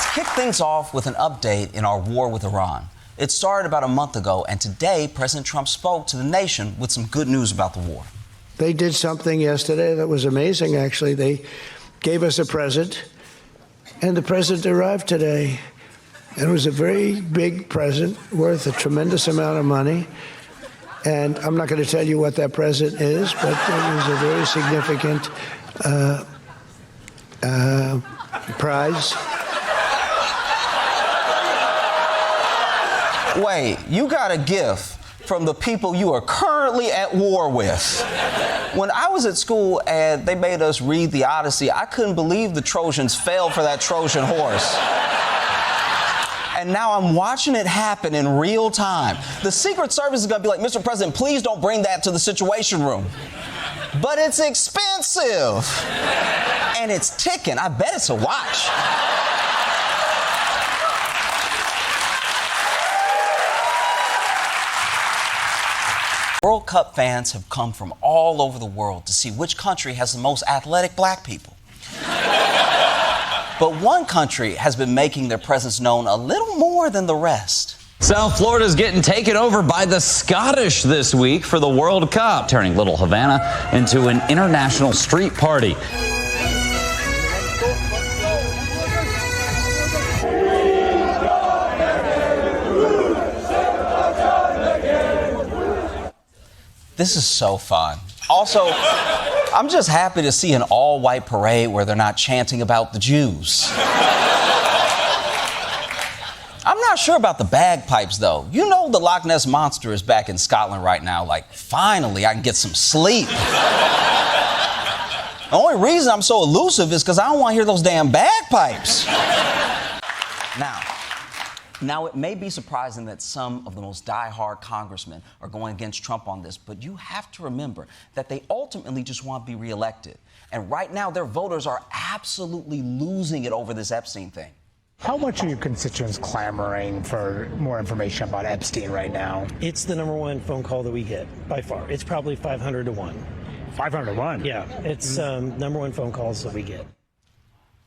Let's kick things off with an update in our war with Iran. It started about a month ago, and today President Trump spoke to the nation with some good news about the war. They did something yesterday that was amazing, actually. They gave us a present, and the present arrived today. And it was a very big present worth a tremendous amount of money. And I'm not going to tell you what that present is, but it was a very significant prize. Wait, you got a gift from the people you are currently at war with. When I was at school and they made us read the Odyssey, I couldn't believe the Trojans fell for that Trojan horse. And now I'm watching it happen in real time. The Secret Service is going to be like, Mr. President, please don't bring that to the Situation Room. But it's expensive. And it's ticking. I bet it's a watch. World Cup fans have come from all over the world to see which country has the most athletic black people. But one country has been making their presence known a little more than the rest. South Florida's getting taken over by the Scottish this week for the World Cup, turning Little Havana into an international street party. This is so fun. Also, I'm just happy to see an all-white parade where they're not chanting about the Jews. I'm not sure about the bagpipes, though. You know the Loch Ness Monster is back in Scotland right now. Like, finally, I can get some sleep. The only reason I'm so elusive is because I don't want to hear those damn bagpipes. Now, it may be surprising that some of the most die-hard congressmen are going against Trump on this, but you have to remember that they ultimately just want to be reelected. And right now, their voters are absolutely losing it over this Epstein thing. How much are your constituents clamoring for more information about Epstein right now? It's the number one phone call that we get, by far. It's probably 500 to 1. 500 to 1? Yeah, it's number one phone calls that we get.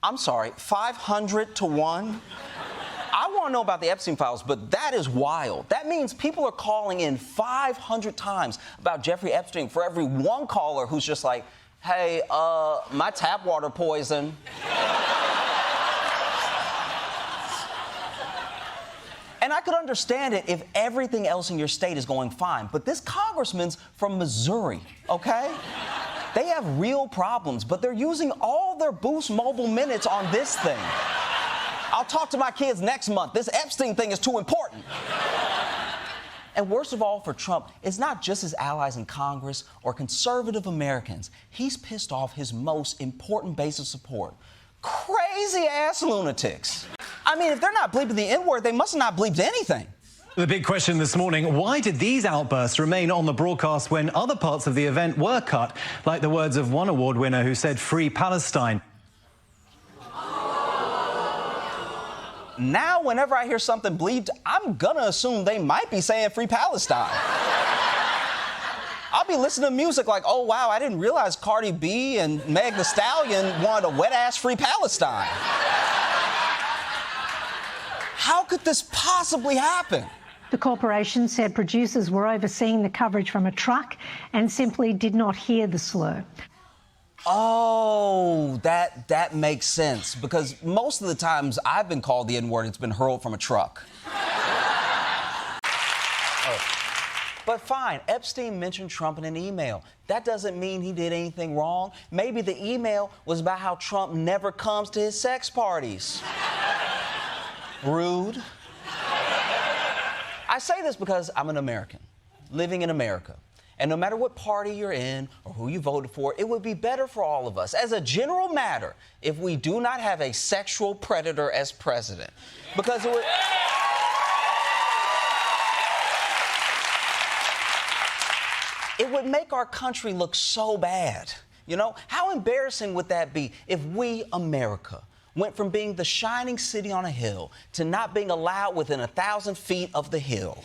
I'm sorry, 500 to 1? I want to know about the Epstein files, but that is wild. That means people are calling in 500 times about Jeffrey Epstein for every one caller who's just like, hey, my tap water poison. And I could understand it if everything else in your state is going fine, but this congressman's from Missouri, okay? They have real problems, but they're using all their Boost Mobile minutes on this thing. I'll talk to my kids next month. This Epstein thing is too important. And worst of all for Trump, it's not just his allies in Congress or conservative Americans. He's pissed off his most important base of support. Crazy-ass lunatics. I mean, if they're not bleeping the N-word, they must not bleeped anything. The big question this morning, why did these outbursts remain on the broadcast when other parts of the event were cut, like the words of one award winner who said, "Free Palestine"? Now, whenever I hear something bleeped, I'm gonna assume they might be saying Free Palestine. I'll be listening to music like, oh, wow, I didn't realize Cardi B and Meg Thee Stallion wanted a wet-ass Free Palestine. How could this possibly happen? The corporation said producers were overseeing the coverage from a truck and simply did not hear the slur. Oh, that makes sense, because most of the times I've been called the N-word, it's been hurled from a truck. But fine, Epstein mentioned Trump in an email. That doesn't mean he did anything wrong. Maybe the email was about how Trump never comes to his sex parties. Rude. I say this because I'm an American, living in America. And no matter what party you're in or who you voted for, it would be better for all of us, as a general matter, if we do not have a sexual predator as president. Because it would make our country look so bad. You know, how embarrassing would that be if we, America, went from being the shining city on a hill to not being allowed within 1,000 feet of the hill?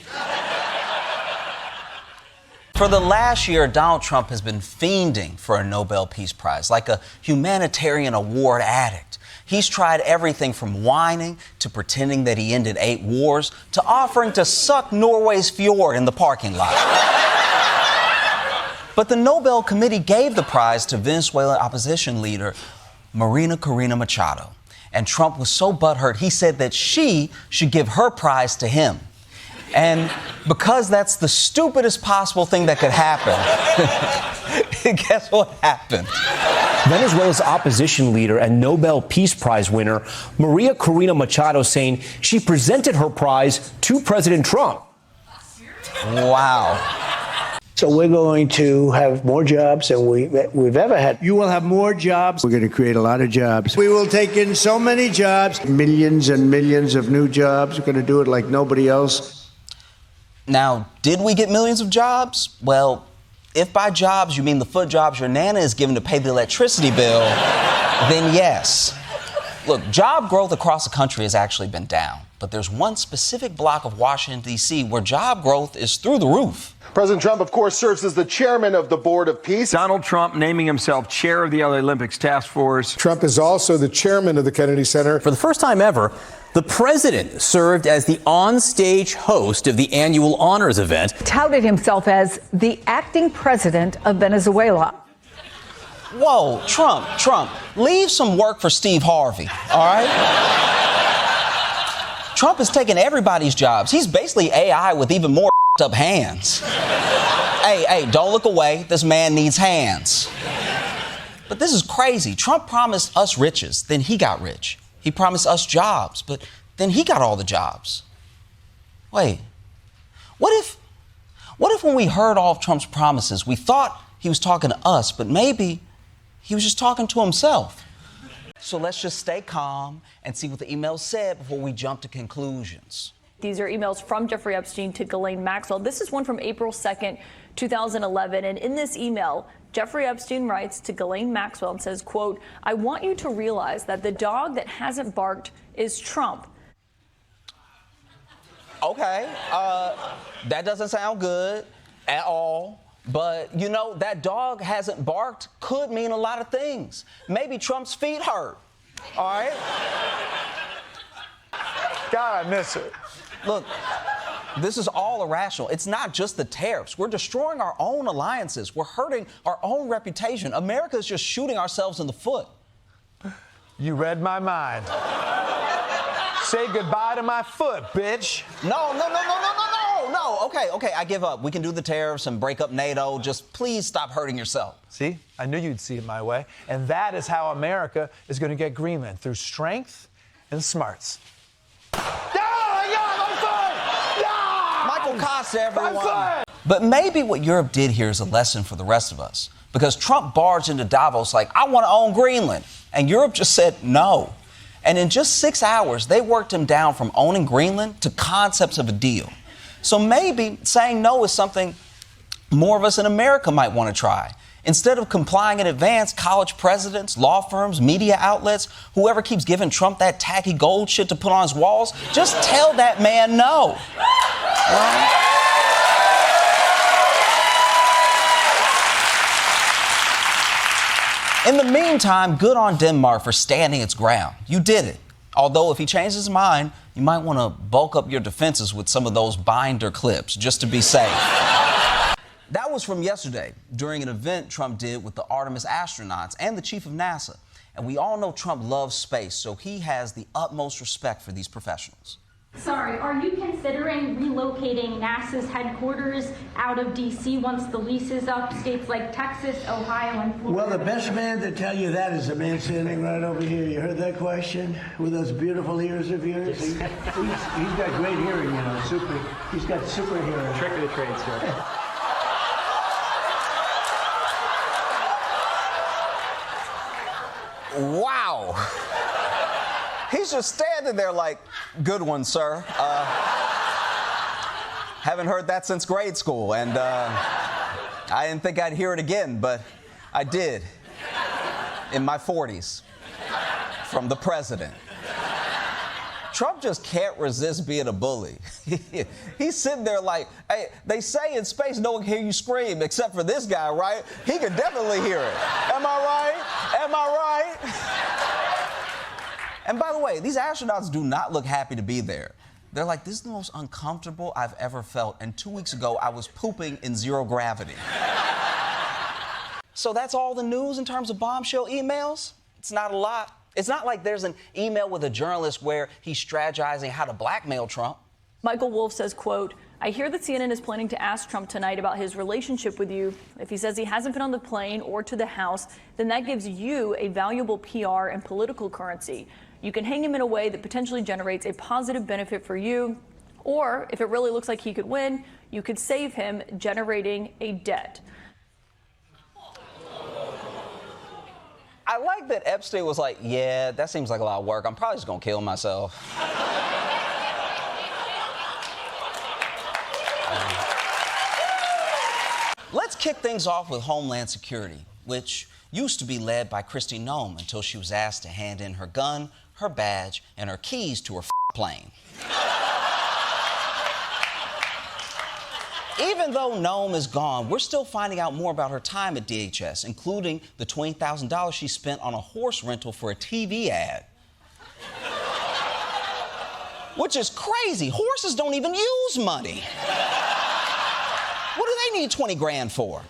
For the last year, Donald Trump has been fiending for a Nobel Peace Prize, like a humanitarian award addict. He's tried everything from whining to pretending that he ended 8 wars to offering to suck Norway's fjord in the parking lot. But the Nobel Committee gave the prize to Venezuelan opposition leader Maria Corina Machado. And Trump was so butthurt, he said that she should give her prize to him. And because that's the stupidest possible thing that could happen, guess what happened? Venezuela's opposition leader and Nobel Peace Prize winner Maria Corina Machado saying she presented her prize to President Trump. Wow. So we're going to have more jobs than we've ever had. You will have more jobs. We're going to create a lot of jobs. We will take in so many jobs, millions and millions of new jobs. We're going to do it like nobody else. Now, did we get millions of jobs? Well, if by jobs you mean the foot jobs your nana is given to pay the electricity bill, then yes. Look, job growth across the country has actually been down. But there's one specific block of Washington, D.C. where job growth is through the roof. President Trump, of course, serves as the chairman of the Board of Peace. Donald Trump naming himself chair of the LA Olympics Task Force. Trump is also the chairman of the Kennedy Center. For the first time ever, the president served as the on-stage host of the annual honors event. Touted himself as the acting president of Venezuela. Whoa, Trump, leave some work for Steve Harvey, all right? Trump is taking everybody's jobs. He's basically AI with even more up hands. Hey, don't look away. This man needs hands. But this is crazy. Trump promised us riches, then he got rich. He promised us jobs, but then he got all the jobs. Wait, what if when we heard all of Trump's promises, we thought he was talking to us, but maybe he was just talking to himself? So let's just stay calm and see what the email said before we jump to conclusions. These are emails from Jeffrey Epstein to Ghislaine Maxwell. This is one from April 2nd, 2011. And in this email, Jeffrey Epstein writes to Ghislaine Maxwell and says, quote, "I want you to realize that the dog that hasn't barked is Trump." Okay, that doesn't sound good at all. But, you know, that dog hasn't barked could mean a lot of things. Maybe Trump's feet hurt, all right? God, I miss it. Look, this is all irrational. It's not just the tariffs. We're destroying our own alliances. We're hurting our own reputation. America is just shooting ourselves in the foot. You read my mind. Say goodbye to my foot, bitch. No. Okay, I give up. We can do the tariffs and break up NATO. Just please stop hurting yourself. See, I knew you'd see it my way. And that is how America is going to get Greenland, through strength and smarts. Michael Costa, everyone. But maybe what Europe did here is a lesson for the rest of us. Because Trump barged into Davos like, I want to own Greenland. And Europe just said no. And in just 6 hours, they worked him down from owning Greenland to concepts of a deal. So maybe saying no is something more of us in America might want to try. Instead of complying in advance, college presidents, law firms, media outlets, whoever keeps giving Trump that tacky gold shit to put on his walls, just tell that man no. In the meantime, good on Denmark for standing its ground. You did it. Although if he changes his mind, you might want to bulk up your defenses with some of those binder clips just to be safe. That was from yesterday, during an event Trump did with the Artemis astronauts and the chief of NASA. And we all know Trump loves space, so he has the utmost respect for these professionals. Sorry, are you considering relocating NASA's headquarters out of D.C. once the lease is up? States like Texas, Ohio, and Florida. Well, the best man to tell you that is the man standing right over here. You heard that question? With those beautiful ears of yours? He's got great hearing, you know, he's got super hearing. Trick of the trade, sir. Wow. He's just standing there like, good one, sir. Haven't heard that since grade school, and I didn't think I'd hear it again, but I did in my 40s from the president. Trump just can't resist being a bully. He's sitting there like, hey, they say in space no one can hear you scream except for this guy, right? He can definitely hear it. Am I right? Am I right? And by the way, these astronauts do not look happy to be there. They're like, this is the most uncomfortable I've ever felt. And 2 weeks ago, I was pooping in zero gravity. So that's all the news in terms of bombshell emails? It's not a lot. It's not like there's an email with a journalist where he's strategizing how to blackmail Trump. Michael Wolff says, quote, I hear that CNN is planning to ask Trump tonight about his relationship with you. If he says he hasn't been on the plane or to the House, then that gives you a valuable PR and political currency. You can hang him in a way that potentially generates a positive benefit for you. Or if it really looks like he could win, you could save him generating a debt. I like that Epstein was like, yeah, that seems like a lot of work. I'm probably just gonna kill myself. Let's kick things off with Homeland Security, which used to be led by Kristi Noem until she was asked to hand in her gun, her badge, and her keys to her plane. Even though Noem is gone, we're still finding out more about her time at DHS, including the $20,000 she spent on a horse rental for a TV ad. Which is crazy. Horses don't even use money. What do they need 20 grand for?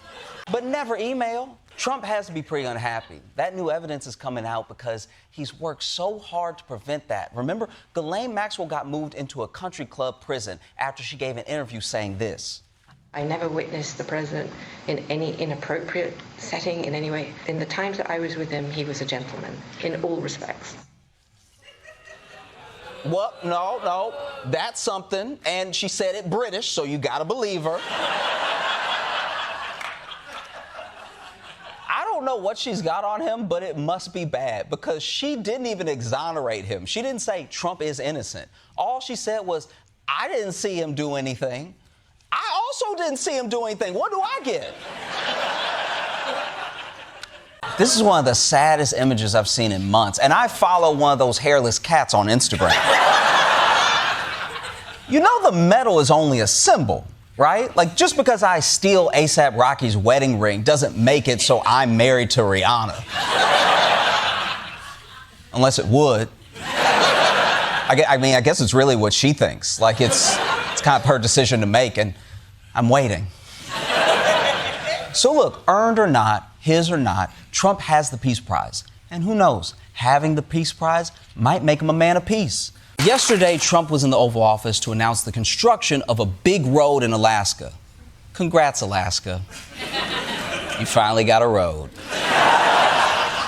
But never email. Trump has to be pretty unhappy. That new evidence is coming out because he's worked so hard to prevent that. Remember, Ghislaine Maxwell got moved into a country club prison after she gave an interview saying this. I never witnessed the president in any inappropriate setting in any way. In the times that I was with him, he was a gentleman in all respects. Well, no, that's something. And she said it British, so you gotta believe her. I don't know what she's got on him, but it must be bad because she didn't even exonerate him. She didn't say Trump is innocent. All she said was, I didn't see him do anything. I also didn't see him do anything. What do I get? This is one of the saddest images I've seen in months, and I follow one of those hairless cats on Instagram. You know the medal is only a symbol, right? Like, just because I steal A$AP Rocky's wedding ring doesn't make it so I'm married to Rihanna. Unless it would. I guess it's really what she thinks. Like, it's kind of her decision to make, and I'm waiting. So look, earned or not, his or not, Trump has the Peace Prize. And who knows, having the Peace Prize might make him a man of peace. Yesterday, Trump was in the Oval Office to announce the construction of a big road in Alaska. Congrats, Alaska. You finally got a road.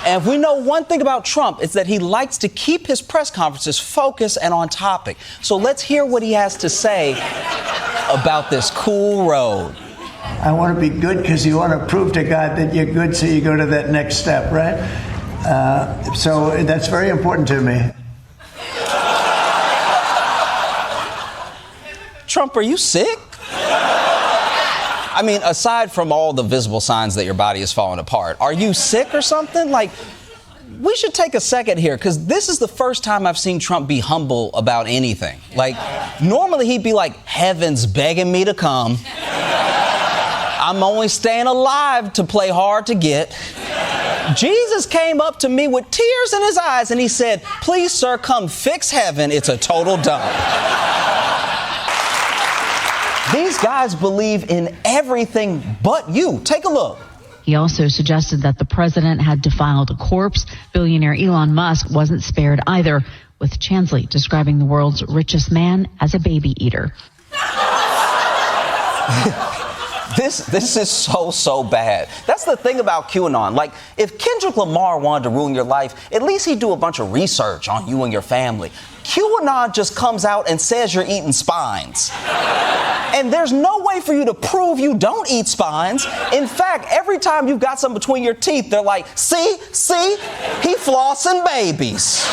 And if we know one thing about Trump, it's that he likes to keep his press conferences focused and on topic. So let's hear what he has to say about this cool road. I want to be good because you want to prove to God that you're good, so you go to that next step, right? So that's very important to me. Trump, are you sick? I mean, aside from all the visible signs that your body is falling apart, are you sick or something? Like, we should take a second here, because this is the first time I've seen Trump be humble about anything. Like, normally he'd be like, heaven's begging me to come. I'm only staying alive to play hard to get. Jesus came up to me with tears in his eyes and he said, please, sir, come fix heaven. It's a total dump. These guys believe in everything but you. Take a look. He also suggested that the president had defiled a corpse. Billionaire Elon Musk wasn't spared either, with Chansley describing the world's richest man as a baby eater. This is so bad. That's the thing about QAnon. Like, if Kendrick Lamar wanted to ruin your life, at least he'd do a bunch of research on you and your family. QAnon just comes out and says you're eating spines. And there's no way for you to prove you don't eat spines. In fact, every time you've got some between your teeth, they're like, see, he flossing babies.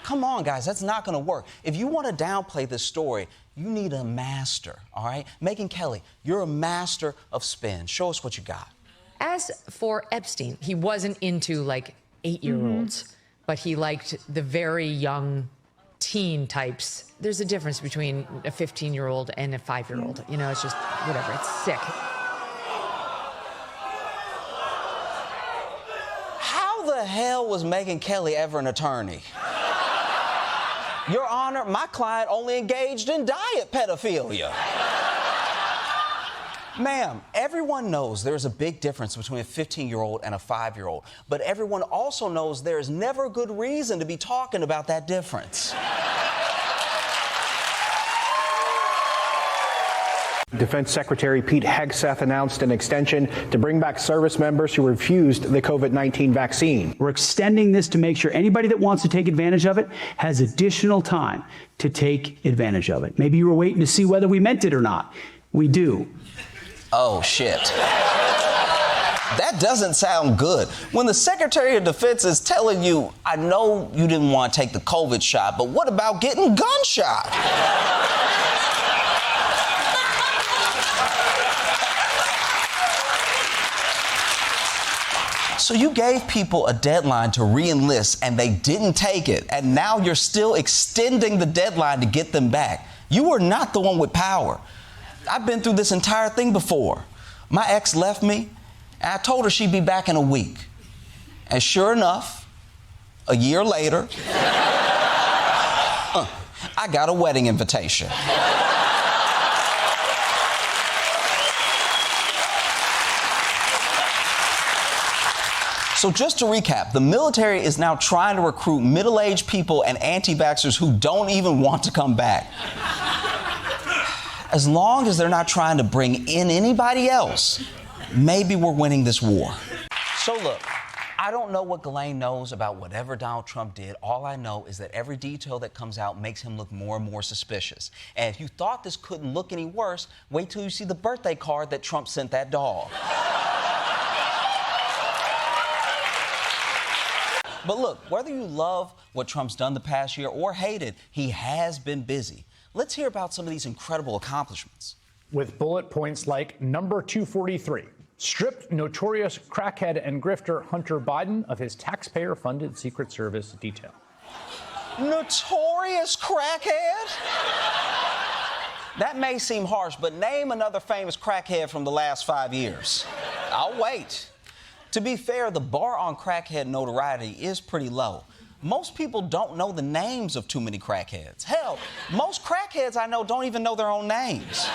Come on, guys, that's not gonna work. If you want to downplay this story, you need a master, all right? Megyn Kelly, you're a master of spin. Show us what you got. As for Epstein, he wasn't into, like, 8-year-olds, but he liked the very young teen types. There's a difference between a 15-year-old and a 5-year-old. You know, it's just, whatever, it's sick. How the hell was Megyn Kelly ever an attorney? Your Honor, my client only engaged in diet pedophilia. Ma'am, everyone knows there's a big difference between a 15-year-old and a 5-year-old, but everyone also knows there is never a good reason to be talking about that difference. Defense Secretary Pete Hegseth announced an extension to bring back service members who refused the COVID-19 vaccine. We're extending this to make sure anybody that wants to take advantage of it has additional time to take advantage of it. Maybe you were waiting to see whether we meant it or not. We do. Oh, shit. That doesn't sound good. When the Secretary of Defense is telling you, I know you didn't want to take the COVID shot, but what about getting gunshot? So you gave people a deadline to re-enlist and they didn't take it, and now you're still extending the deadline to get them back. You were not the one with power. I've been through this entire thing before. My ex left me, and I told her she'd be back in a week. And sure enough, a year later, I got a wedding invitation. So just to recap, the military is now trying to recruit middle-aged people and anti-vaxxers who don't even want to come back. As long as they're not trying to bring in anybody else, maybe we're winning this war. So look, I don't know what Ghislaine knows about whatever Donald Trump did. All I know is that every detail that comes out makes him look more and more suspicious. And if you thought this couldn't look any worse, wait till you see the birthday card that Trump sent that dog. But look, whether you love what Trump's done the past year or hate it, he has been busy. Let's hear about some of these incredible accomplishments. With bullet points like number 243, stripped notorious crackhead and grifter Hunter Biden of his taxpayer-funded Secret Service detail. Notorious crackhead? That may seem harsh, but name another famous crackhead from the last 5 years. I'll wait. To be fair, the bar on crackhead notoriety is pretty low. Most people don't know the names of too many crackheads. Hell, most crackheads I know don't even know their own names.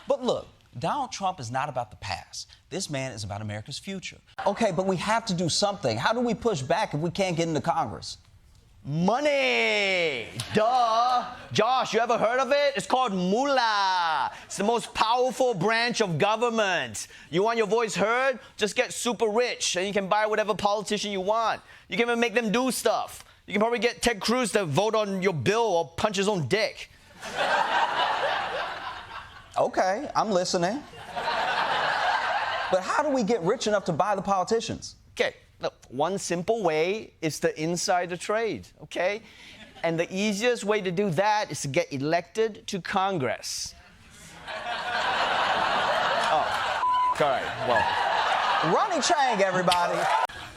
But look, Donald Trump is not about the past. This man is about America's future. Okay, but we have to do something. How do we push back if we can't get into Congress? Money! Duh! Josh, you ever heard of it? It's called moolah. It's the most powerful branch of government. You want your voice heard? Just get super rich and you can buy whatever politician you want. You can even make them do stuff. You can probably get Ted Cruz to vote on your bill or punch his own dick. Okay, I'm listening. But how do we get rich enough to buy the politicians? Okay. Look, one simple way is to insider trade, okay? And the easiest way to do that is to get elected to Congress. Oh, all right, well. Ronnie Chang, everybody.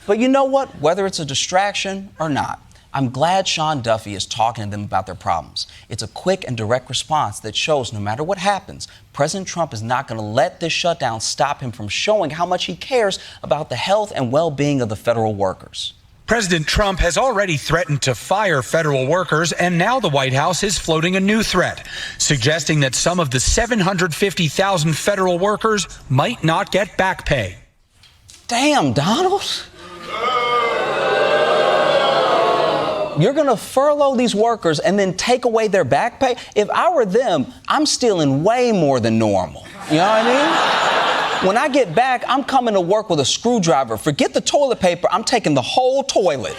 But you know what? Whether it's a distraction or not, I'm glad Sean Duffy is talking to them about their problems. It's a quick and direct response that shows no matter what happens, President Trump is not going to let this shutdown stop him from showing how much he cares about the health and well-being of the federal workers. President Trump has already threatened to fire federal workers, and now the White House is floating a new threat, suggesting that some of the 750,000 federal workers might not get back pay. Damn, Donald. You're going to furlough these workers and then take away their back pay? If I were them, I'm stealing way more than normal. You know what I mean? When I get back, I'm coming to work with a screwdriver. Forget the toilet paper, I'm taking the whole toilet.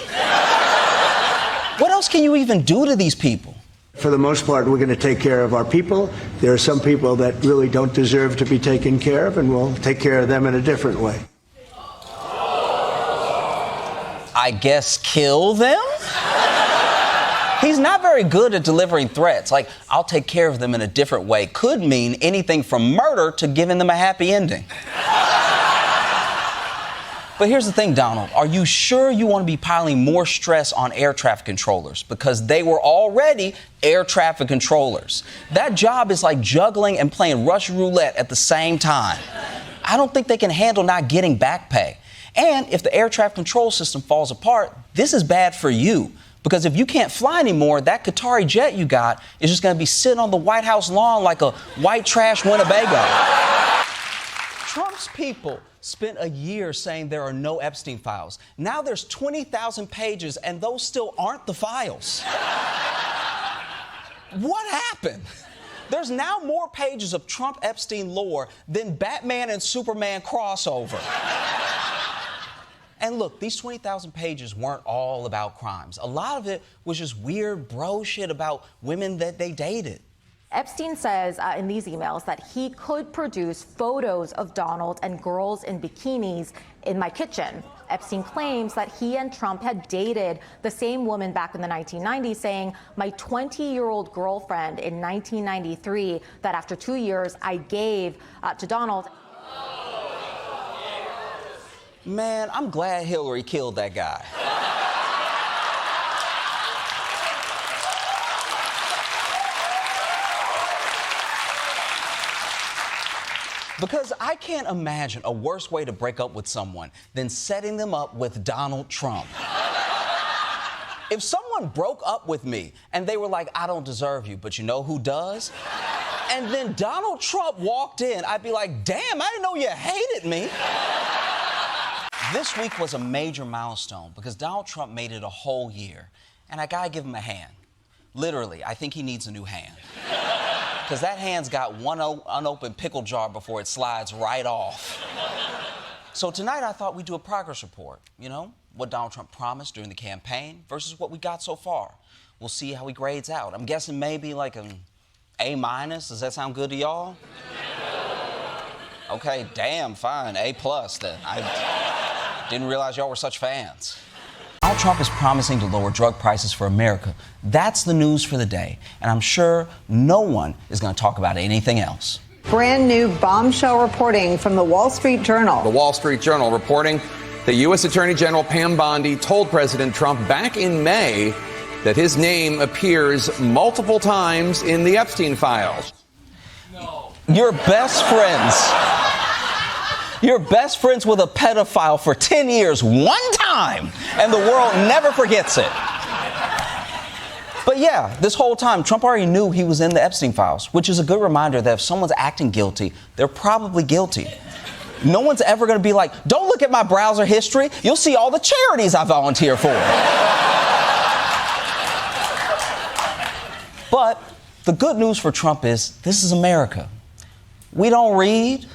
What else can you even do to these people? For the most part, we're going to take care of our people. There are some people that really don't deserve to be taken care of, and we'll take care of them in a different way. I guess kill them? He's not very good at delivering threats. Like, I'll take care of them in a different way could mean anything from murder to giving them a happy ending. But here's the thing, Donald. Are you sure you want to be piling more stress on air traffic controllers? Because they were already air traffic controllers. That job is like juggling and playing Russian roulette at the same time. I don't think they can handle not getting back pay. And if the air traffic control system falls apart, this is bad for you. Because if you can't fly anymore, that Qatari jet you got is just going to be sitting on the White House lawn like a white trash Winnebago. Trump's people spent a year saying there are no Epstein files. Now there's 20,000 pages, and those still aren't the files. What happened? There's now more pages of Trump Epstein lore than Batman and Superman crossover. And look, these 20,000 pages weren't all about crimes. A lot of it was just weird bro shit about women that they dated. Epstein says in these emails that he could produce photos of Donald and girls in bikinis in my kitchen. Epstein claims that he and Trump had dated the same woman back in the 1990s, saying, my 20-year-old girlfriend in 1993 that after 2 years I gave to Donald. Man, I'm glad Hillary killed that guy. Because I can't imagine a worse way to break up with someone than setting them up with Donald Trump. If someone broke up with me and they were like, I don't deserve you, but you know who does? And then Donald Trump walked in, I'd be like, damn, I didn't know you hated me. This week was a major milestone because Donald Trump made it a whole year. And I gotta give him a hand. Literally, I think he needs a new hand. Because that hand's got one unopened pickle jar before it slides right off. So tonight I thought we'd do a progress report, you know? What Donald Trump promised during the campaign versus what we got so far. We'll see how he grades out. I'm guessing maybe like an A-. Does that sound good to y'all? Okay, damn, fine, A+ then. I didn't realize y'all were such fans. Donald Trump is promising to lower drug prices for America. That's the news for the day. And I'm sure no one is going to talk about anything else. Brand new bombshell reporting from the Wall Street Journal. The Wall Street Journal reporting that U.S. Attorney General Pam Bondi told President Trump back in May that his name appears multiple times in the Epstein files. No. You're best friends. You're best friends with a pedophile for 10 years, one time, and the world never forgets it. But yeah, this whole time, Trump already knew he was in the Epstein files, which is a good reminder that if someone's acting guilty, they're probably guilty. No one's ever going to be like, don't look at my browser history. You'll see all the charities I volunteer for. But the good news for Trump is this is America. We don't read.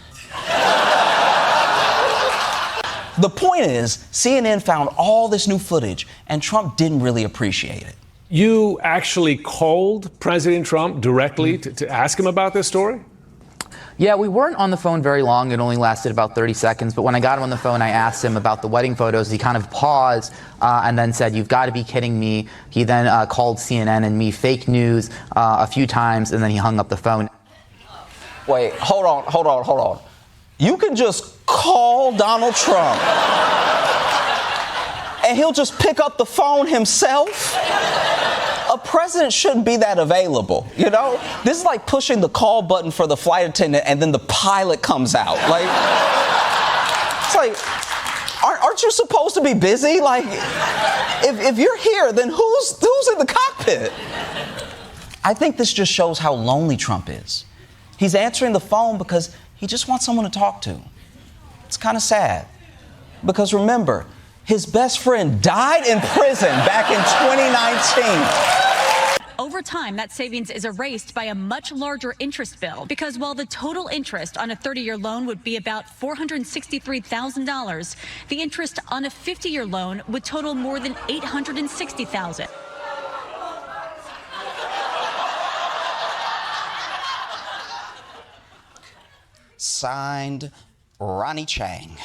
The point is, CNN found all this new footage, and Trump didn't really appreciate it. You actually called President Trump directly to ask him about this story? Yeah, we weren't on the phone very long. It only lasted about 30 seconds. But when I got him on the phone, I asked him about the wedding photos. He kind of paused and then said, you've got to be kidding me. He then called CNN and me fake news a few times, and then he hung up the phone. Wait, hold on. You can just call Donald Trump and he'll just pick up the phone himself? A president shouldn't be that available, you know? This is like pushing the call button for the flight attendant and then the pilot comes out. Like, it's like, aren't you supposed to be busy? Like, if you're here, then who's in the cockpit? I think this just shows how lonely Trump is. He's answering the phone because he just wants someone to talk to. It's kind of sad. Because remember, his best friend died in prison back in 2019. Over time, that savings is erased by a much larger interest bill, because while the total interest on a 30-year loan would be about $463,000, the interest on a 50-year loan would total more than $860,000. Signed, Ronnie Chang.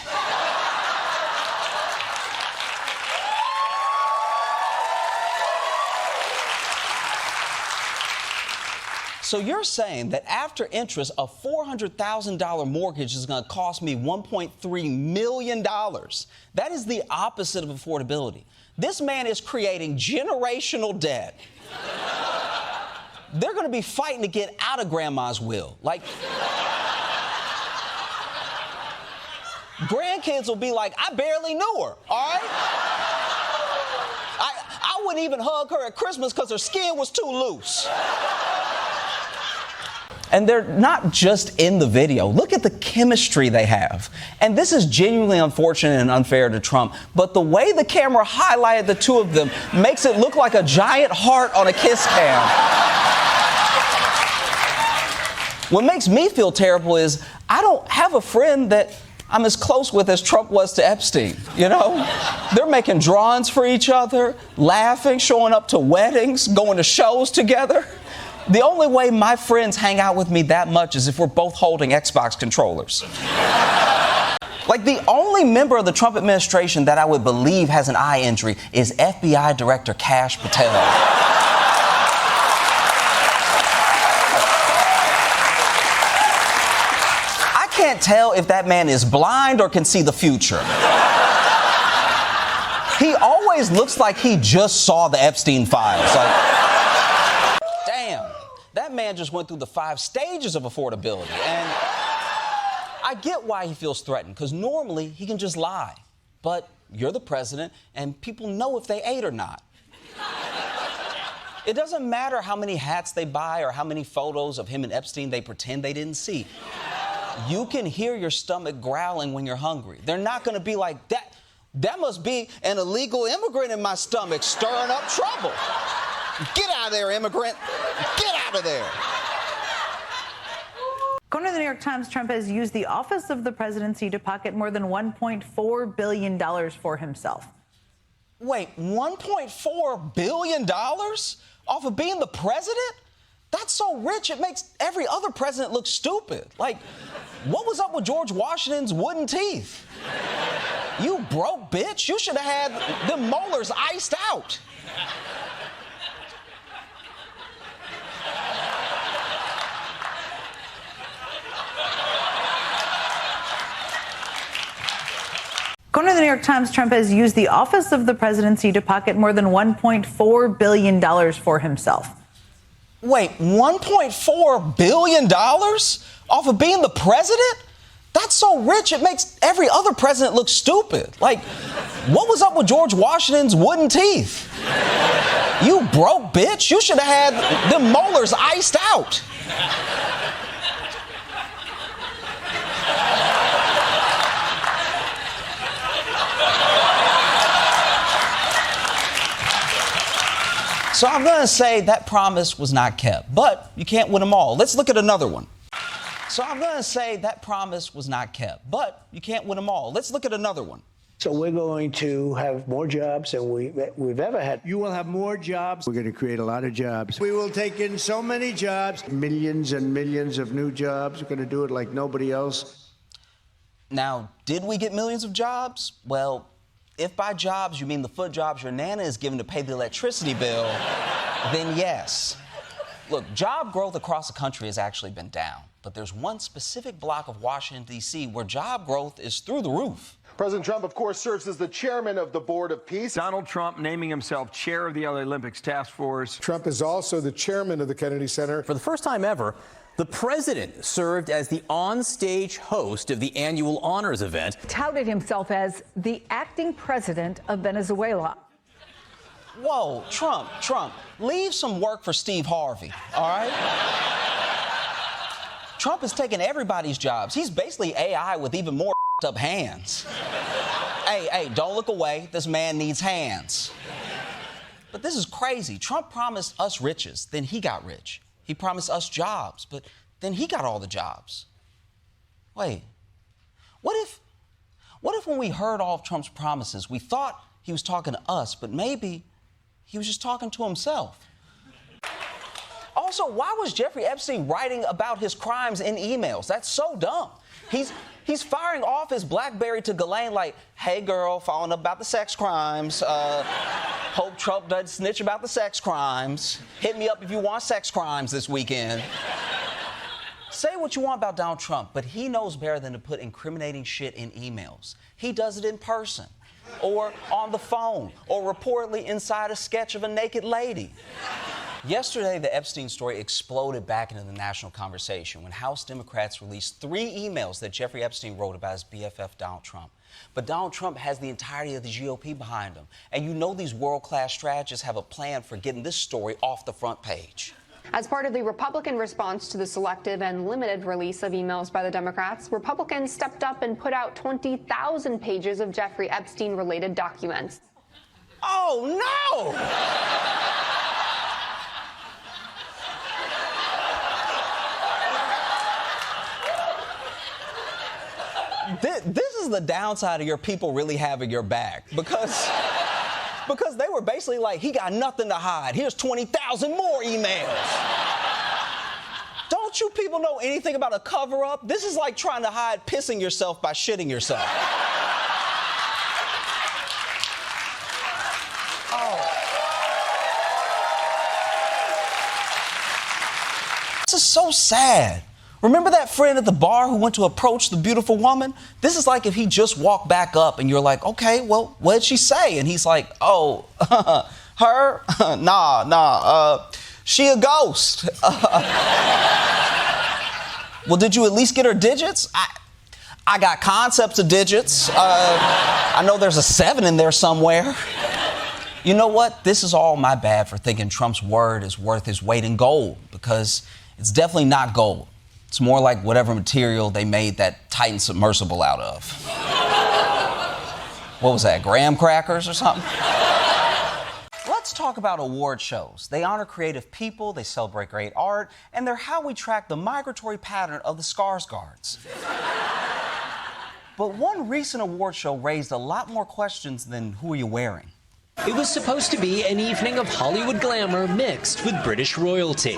So you're saying that after interest, a $400,000 mortgage is going to cost me $1.3 million. That is the opposite of affordability. This man is creating generational debt. They're going to be fighting to get out of grandma's will. Like, grandkids will be like, I barely knew her, all right? I wouldn't even hug her at Christmas because her skin was too loose. And they're not just in the video. Look at the chemistry they have. And this is genuinely unfortunate and unfair to Trump, but the way the camera highlighted the two of them makes it look like a giant heart on a kiss cam. What makes me feel terrible is I don't have a friend that I'm as close with as Trump was to Epstein, you know? They're making drawings for each other, laughing, showing up to weddings, going to shows together. The only way my friends hang out with me that much is if we're both holding Xbox controllers. Like, the only member of the Trump administration that I would believe has an eye injury is FBI Director Kash Patel. I can't tell if that man is blind or can see the future. He always looks like he just saw the Epstein files. Like, that man just went through the 5 stages of affordability. And I get why he feels threatened, because normally he can just lie. But you're the president, and people know if they ate or not. It doesn't matter how many hats they buy or how many photos of him and Epstein they pretend they didn't see. You can hear your stomach growling when you're hungry. They're not going to be like, that must be an illegal immigrant in my stomach stirring up trouble. Get out of there, immigrant. Get out of there. According to the New York Times, Trump has used the office of the presidency to pocket more than $1.4 billion for himself. Wait, $1.4 billion off of being the president? That's so rich, it makes every other president look stupid. Like, what was up with George Washington's wooden teeth? You broke bitch. You should have had them molars iced out. According to the New York Times, Trump has used the office of the presidency to pocket more than $1.4 billion for himself. Wait, $1.4 billion off of being the president? That's so rich, it makes every other president look stupid. Like, what was up with George Washington's wooden teeth? You broke bitch. You should have had them molars iced out. So I'm going to say that promise was not kept, but you can't win them all. Let's look at another one. So I'm going to say that promise was not kept, but you can't win them all. Let's look at another one. So we're going to have more jobs than we've ever had. You will have more jobs. We're going to create a lot of jobs. We will take in so many jobs, millions and millions of new jobs. We're going to do it like nobody else. Now, did we get millions of jobs? Well, if by jobs you mean the foot jobs your nana is given to pay the electricity bill, then yes. Look, job growth across the country has actually been down, but there's one specific block of Washington, D.C. where job growth is through the roof. President Trump, of course, serves as the chairman of the Board of Peace. Donald Trump naming himself chair of the LA Olympics Task Force. Trump is also the chairman of the Kennedy Center. For the first time ever, the president served as the on-stage host of the annual honors event. Touted himself as the acting president of Venezuela. Whoa, Trump, leave some work for Steve Harvey, all right? Trump is taking everybody's jobs. He's basically AI with even more up hands. Hey, don't look away. This man needs hands. But this is crazy. Trump promised us riches, then he got rich. He promised us jobs, but then he got all the jobs. Wait, what if when we heard all of Trump's promises, we thought he was talking to us, but maybe he was just talking to himself? Also, why was Jeffrey Epstein writing about his crimes in emails? That's so dumb. He's firing off his BlackBerry to Ghislaine like, hey, girl, following up about the sex crimes. Hope Trump doesn't snitch about the sex crimes. Hit me up if you want sex crimes this weekend. Say what you want about Donald Trump, but he knows better than to put incriminating shit in emails. He does it in person, or on the phone, or reportedly inside a sketch of a naked lady. Yesterday, the Epstein story exploded back into the national conversation when House Democrats released 3 emails that Jeffrey Epstein wrote about his BFF, Donald Trump. But Donald Trump has the entirety of the GOP behind him. And you know these world-class strategists have a plan for getting this story off the front page. As part of the Republican response to the selective and limited release of emails by the Democrats, Republicans stepped up and put out 20,000 pages of Jeffrey Epstein-related documents. Oh, no! This is the downside of your people really having your back, because they were basically like, he got nothing to hide. Here's 20,000 more emails. Don't you people know anything about a cover-up? This is like trying to hide pissing yourself by shitting yourself. Oh. This is so sad. Remember that friend at the bar who went to approach the beautiful woman? This is like if he just walked back up and you're like, okay, well, what did she say? And he's like, oh, her? Nah, she a ghost. Well, did you at least get her digits? I got concepts of digits. I know there's a 7 in there somewhere. You know what? This is all my bad for thinking Trump's word is worth his weight in gold, because it's definitely not gold. It's more like whatever material they made that Titan submersible out of. What was that, graham crackers or something? Let's talk about award shows. They honor creative people, they celebrate great art, and they're how we track the migratory pattern of the Skarsgårds. But one recent award show raised a lot more questions than who are you wearing? It was supposed to be an evening of Hollywood glamour mixed with British royalty.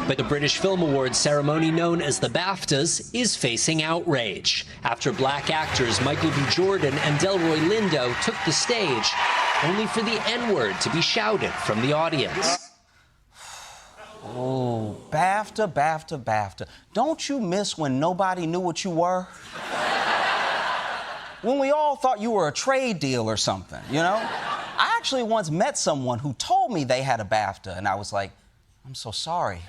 But the British Film Awards ceremony, known as the BAFTAs, is facing outrage after black actors Michael B. Jordan and Delroy Lindo took the stage, only for the N-word to be shouted from the audience. Oh, BAFTA, BAFTA, BAFTA. Don't you miss when nobody knew what you were? When we all thought you were a trade deal or something, you know? I actually once met someone who told me they had a BAFTA, and I was like, I'm so sorry.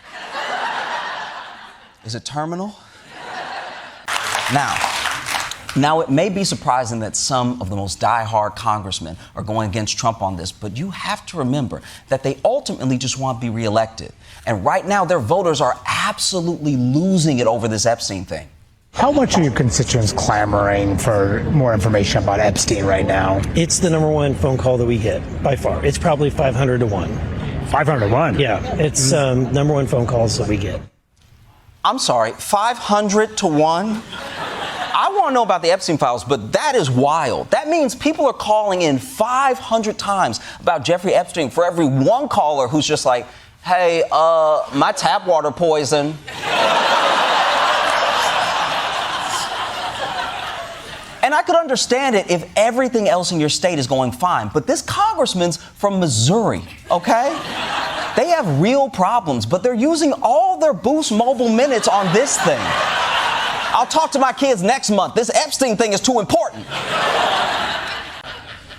Is it terminal? Now, it may be surprising that some of the most die-hard congressmen are going against Trump on this, but you have to remember that they ultimately just want to be reelected. And right now, their voters are absolutely losing it over this Epstein thing. How much are your constituents clamoring for more information about Epstein right now? It's the number one phone call that we get, by far. It's probably 500 to 1. 500 to 1? Yeah, it's number one phone calls that we get. I'm sorry, 500 to 1? I want to know about the Epstein files, but that is wild. That means people are calling in 500 times about Jeffrey Epstein for every one caller who's just like, hey, my tap water poison. And I could understand it if everything else in your state is going fine. But this congressman's from Missouri, okay? They have real problems, but they're using all their Boost Mobile minutes on this thing. I'll talk to my kids next month. This Epstein thing is too important.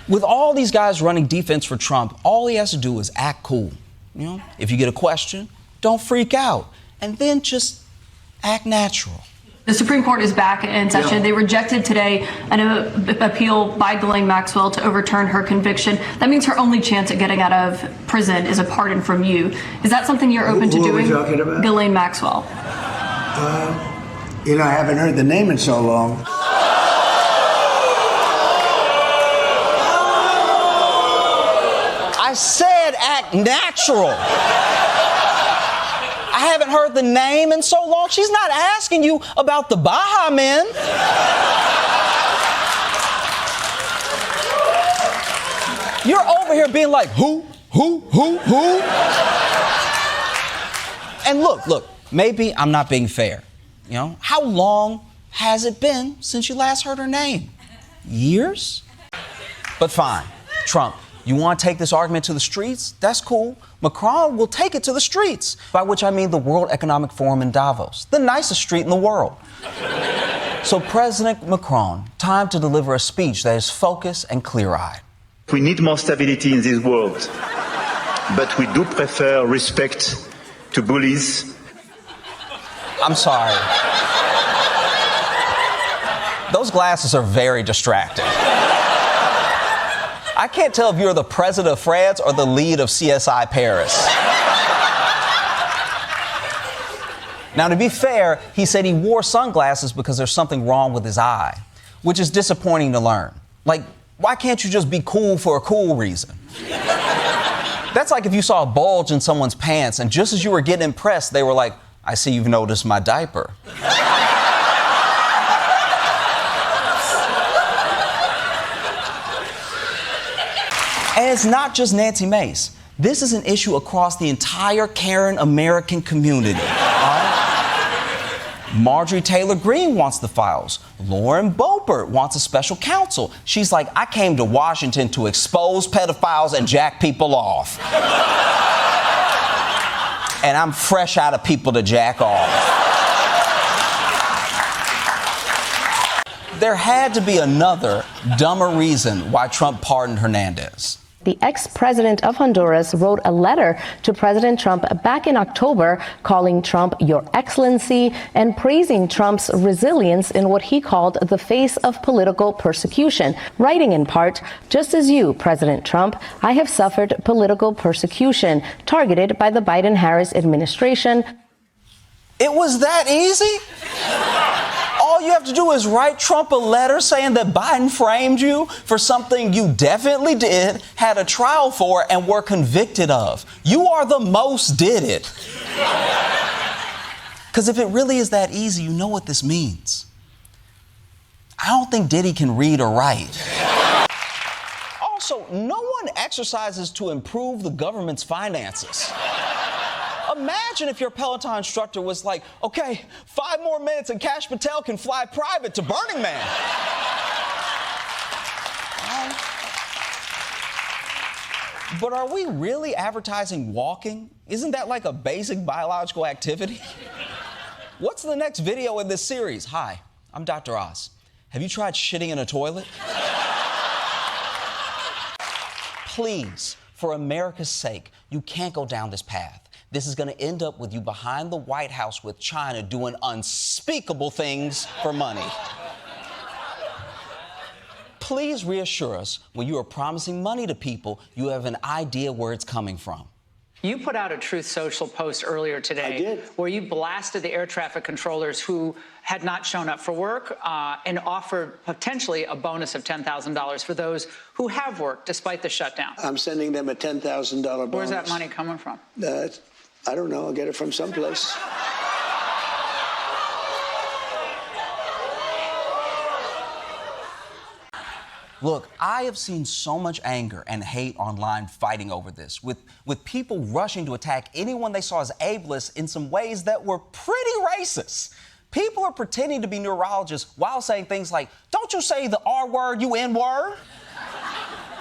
With all these guys running defense for Trump, all he has to do is act cool. You know, if you get a question, don't freak out. And then just act natural. The Supreme Court is back in session. They rejected today an appeal by Ghislaine Maxwell to overturn her conviction. That means her only chance at getting out of prison is a pardon from you. Is that something you're open to doing? Who are we talking about? Ghislaine Maxwell. I haven't heard the name in so long. I said act natural. I haven't heard the name in so long. She's not asking you about the Baha Men. You're over here being like, who? And look, maybe I'm not being fair. You know, how long has it been since you last heard her name? Years? But fine, Trump. You want to take this argument to the streets? That's cool. Macron will take it to the streets, by which I mean the World Economic Forum in Davos, the nicest street in the world. So President Macron, time to deliver a speech that is focused and clear-eyed. We need more stability in this world, but we do prefer respect to bullies. I'm sorry. Those glasses are very distracting. I can't tell if you're the president of France or the lead of CSI Paris. Now, to be fair, he said he wore sunglasses because there's something wrong with his eye, which is disappointing to learn. Like, why can't you just be cool for a cool reason? That's like if you saw a bulge in someone's pants, and just as you were getting impressed, they were like, I see you've noticed my diaper. And it's not just Nancy Mace. This is an issue across the entire Karen American community. Marjorie Taylor Greene wants the files. Lauren Boebert wants a special counsel. She's like, I came to Washington to expose pedophiles and jack people off. And I'm fresh out of people to jack off. There had to be another, dumber reason why Trump pardoned Hernandez. The ex-president of Honduras wrote a letter to President Trump back in October calling Trump Your Excellency and praising Trump's resilience in what he called the face of political persecution, writing in part, just as you, President Trump, I have suffered political persecution targeted by the Biden-Harris administration. It was that easy? All you have to do is write Trump a letter saying that Biden framed you for something you definitely did, had a trial for, and were convicted of. You are the most did it. Because if it really is that easy, you know what this means. I don't think Diddy can read or write. Also, no one exercises to improve the government's finances. Imagine if your Peloton instructor was like, okay, 5 more minutes and Kash Patel can fly private to Burning Man. But are we really advertising walking? Isn't that like a basic biological activity? What's the next video in this series? Hi, I'm Dr. Oz. Have you tried shitting in a toilet? Please, for America's sake, you can't go down this path. This is going to end up with you behind the White House with China doing unspeakable things for money. Please reassure us when you are promising money to people, you have an idea where it's coming from. You put out a Truth Social post earlier today where you blasted the air traffic controllers who had not shown up for work and offered potentially a bonus of $10,000 for those who have worked despite the shutdown. I'm sending them a $10,000 bonus. Where's that money coming from? I don't know. I'll get it from someplace. Look, I have seen so much anger and hate online fighting over this, with people rushing to attack anyone they saw as ableist in some ways that were pretty racist. People are pretending to be neurologists while saying things like, don't you say the R word, you N word?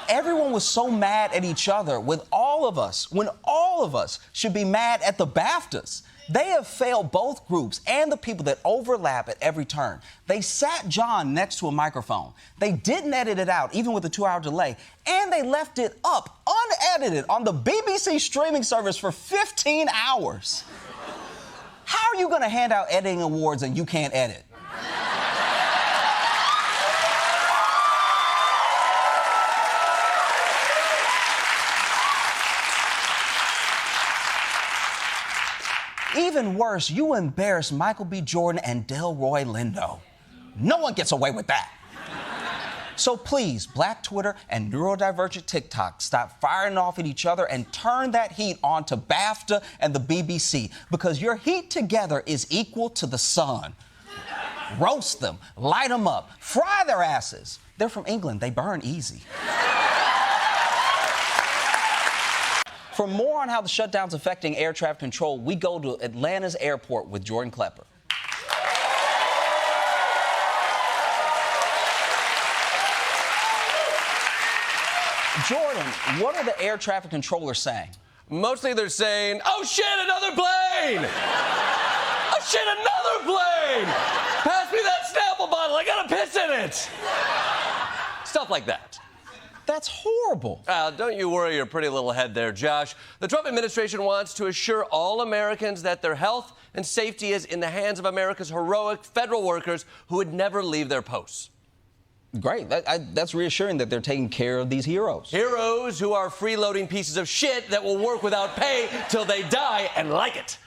Everyone was so mad at each other when all of us should be mad at the BAFTAs. They have failed both groups and the people that overlap at every turn. They sat John next to a microphone. They didn't edit it out, even with a 2-hour delay, and they left it up, unedited, on the BBC streaming service for 15 hours. How are you going to hand out editing awards and you can't edit? Even worse, you embarrassed Michael B. Jordan and Delroy Lindo. No one gets away with that. So please, Black Twitter and neurodivergent TikTok, stop firing off at each other and turn that heat on to BAFTA and the BBC, because your heat together is equal to the sun. Roast them, light them up, fry their asses. They're from England, they burn easy. For more on how the shutdown's affecting air traffic control, we go to Atlanta's airport with Jordan Klepper. Jordan, what are the air traffic controllers saying? Mostly they're saying, oh shit, another plane! Oh shit, another plane! Pass me that Snapple bottle, I got a piss in it! Stuff like that. That's horrible. Don't you worry your pretty little head there, Josh. The Trump administration wants to assure all Americans that their health and safety is in the hands of America's heroic federal workers who would never leave their posts. Great. That's reassuring that they're taking care of these heroes. Heroes who are freeloading pieces of shit that will work without pay till they die and like it.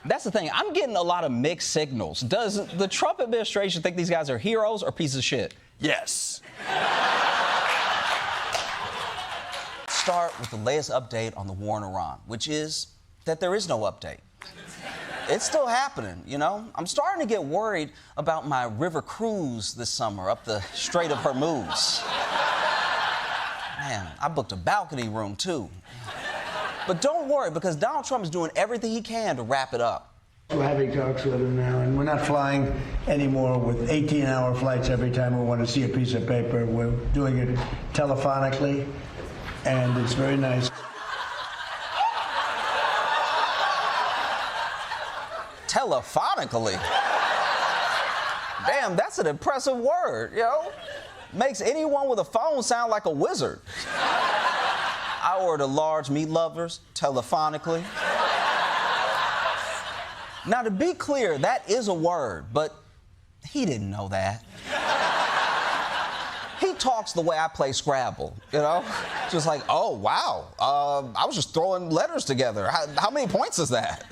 That's the thing. I'm getting a lot of mixed signals. Does the Trump administration think these guys are heroes or pieces of shit? Yes. Start with the latest update on the war in Iran, which is that there is no update. It's still happening, you know? I'm starting to get worried about my river cruise this summer up the Strait of Hormuz. Man, I booked a balcony room, too. But don't worry, because Donald Trump is doing everything he can to wrap it up. We're having talks with him now, and we're not flying anymore with 18-hour flights every time we want to see a piece of paper. We're doing it telephonically, and it's very nice. Telephonically? Damn, that's an impressive word, yo. Makes anyone with a phone sound like a wizard. I ordered large meat lovers telephonically. Now, to be clear, that is a word, but he didn't know that. He talks the way I play Scrabble, you know? Just like, oh, wow, I was just throwing letters together. How many points is that?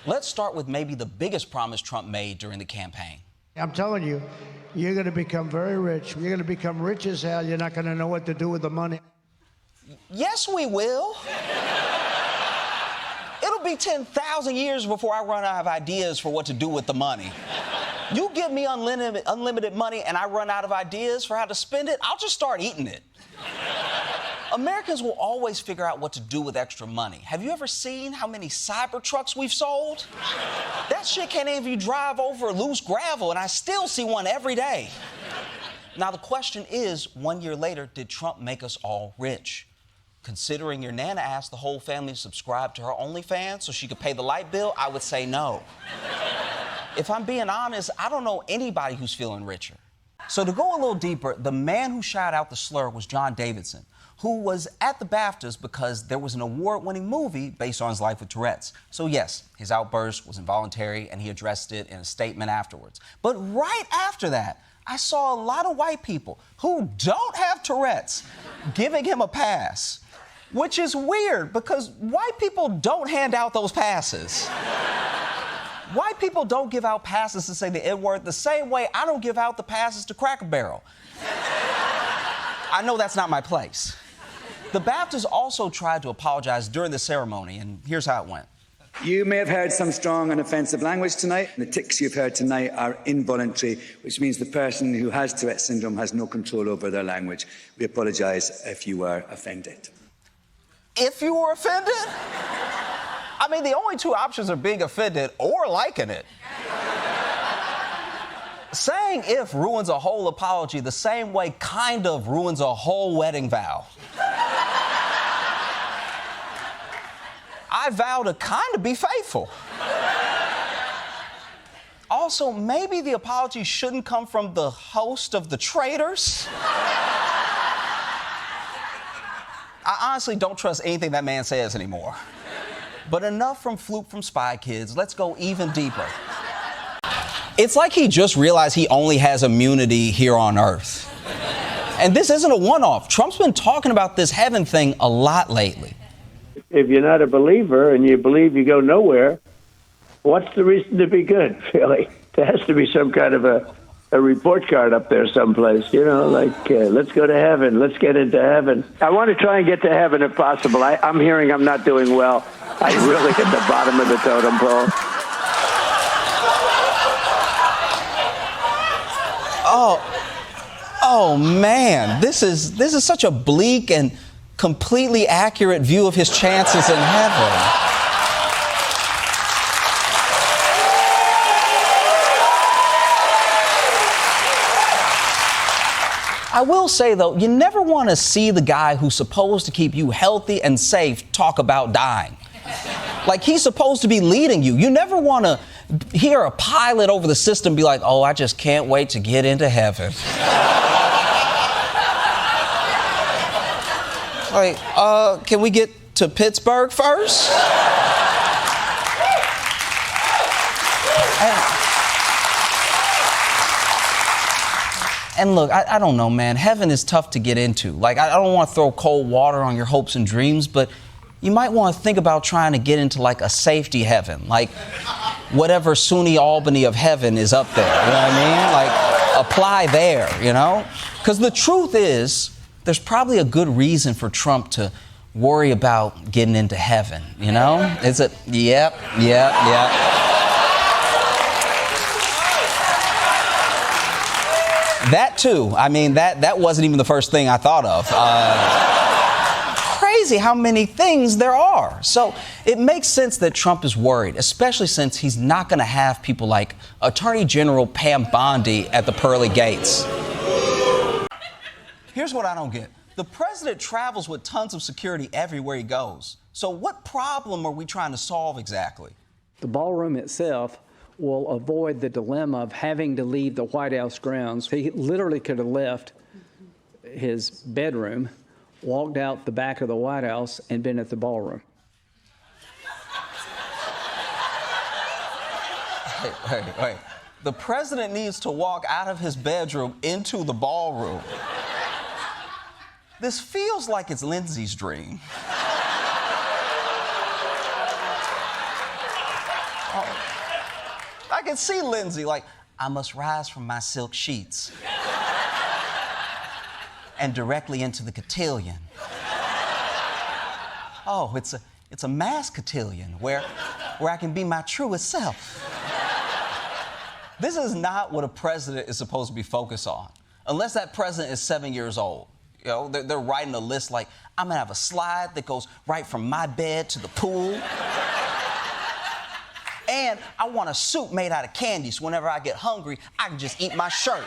Let's start with maybe the biggest promise Trump made during the campaign. I'm telling you, you're going to become very rich. You're going to become rich as hell. You're not going to know what to do with the money. Yes, we will. It'll be 10,000 years before I run out of ideas for what to do with the money. You give me unlimited money and I run out of ideas for how to spend it, I'll just start eating it. Americans will always figure out what to do with extra money. Have you ever seen how many cyber trucks we've sold? That shit can't even drive over loose gravel, and I still see one every day. Now, the question is, 1 year later, did Trump make us all rich? Considering your Nana asked the whole family to subscribe to her OnlyFans so she could pay the light bill, I would say no. If I'm being honest, I don't know anybody who's feeling richer. So to go a little deeper, the man who shouted out the slur was John Davidson, who was at the BAFTAs because there was an award-winning movie based on his life with Tourette's. So yes, his outburst was involuntary and he addressed it in a statement afterwards. But right after that, I saw a lot of white people who don't have Tourette's giving him a pass, which is weird because white people don't hand out those passes. White people don't give out passes to say the N-word the same way I don't give out the passes to Cracker Barrel. I know that's not my place. The BAFTAs also tried to apologize during the ceremony, and here's how it went. You may have heard some strong and offensive language tonight. The tics you've heard tonight are involuntary, which means the person who has Tourette's syndrome has no control over their language. We apologise if you were offended. If you were offended? I mean, the only two options are being offended or liking it. Saying if ruins a whole apology the same way kind of ruins a whole wedding vow. I vow to kind of be faithful. Also, maybe the apology shouldn't come from the host of The Traitors. I honestly don't trust anything that man says anymore. But enough from Floop from Spy Kids. Let's go even deeper. It's like he just realized he only has immunity here on Earth. And this isn't a one-off. Trump's been talking about this heaven thing a lot lately. If you're not a believer and you believe you go nowhere, what's the reason to be good, really? There has to be some kind of a report card up there someplace, you know, like, let's go to heaven, let's get into heaven. I want to try and get to heaven if possible. I'm hearing I'm not doing well. I'm really at the bottom of the totem pole. Oh man, this is such a bleak and completely accurate view of his chances in heaven. I will say, though, you never want to see the guy who's supposed to keep you healthy and safe talk about dying. Like, he's supposed to be leading you. You never want to hear a pilot over the system be like, oh, I just can't wait to get into heaven. Like, can we get to Pittsburgh first? And look, I don't know, man. Heaven is tough to get into. Like, I don't want to throw cold water on your hopes and dreams, but you might want to think about trying to get into, like, a safety heaven. Like, whatever SUNY Albany of heaven is up there. You know what I mean? Like, apply there, you know? Because the truth is, there's probably a good reason for Trump to worry about getting into heaven, you know? Yep. That too. I mean, that wasn't even the first thing I thought of. Crazy how many things there are. So it makes sense that Trump is worried, especially since he's not going to have people like Attorney General Pam Bondi at the pearly gates. Here's what I don't get. The president travels with tons of security everywhere he goes. So what problem are we trying to solve exactly? The ballroom itself will avoid the dilemma of having to leave the White House grounds. He literally could have left his bedroom, walked out the back of the White House, and been at the ballroom. Wait. The president needs to walk out of his bedroom into the ballroom. This feels like it's Lindsay's dream. I can see Lindsay like, I must rise from my silk sheets and directly into the cotillion. Oh, it's a mass cotillion where I can be my truest self. This is not what a president is supposed to be focused on, unless that president is 7 years old. You know, they're writing a list like, I'm gonna have a slide that goes right from my bed to the pool. And I want a suit made out of candy, so whenever I get hungry, I can just eat my shirt.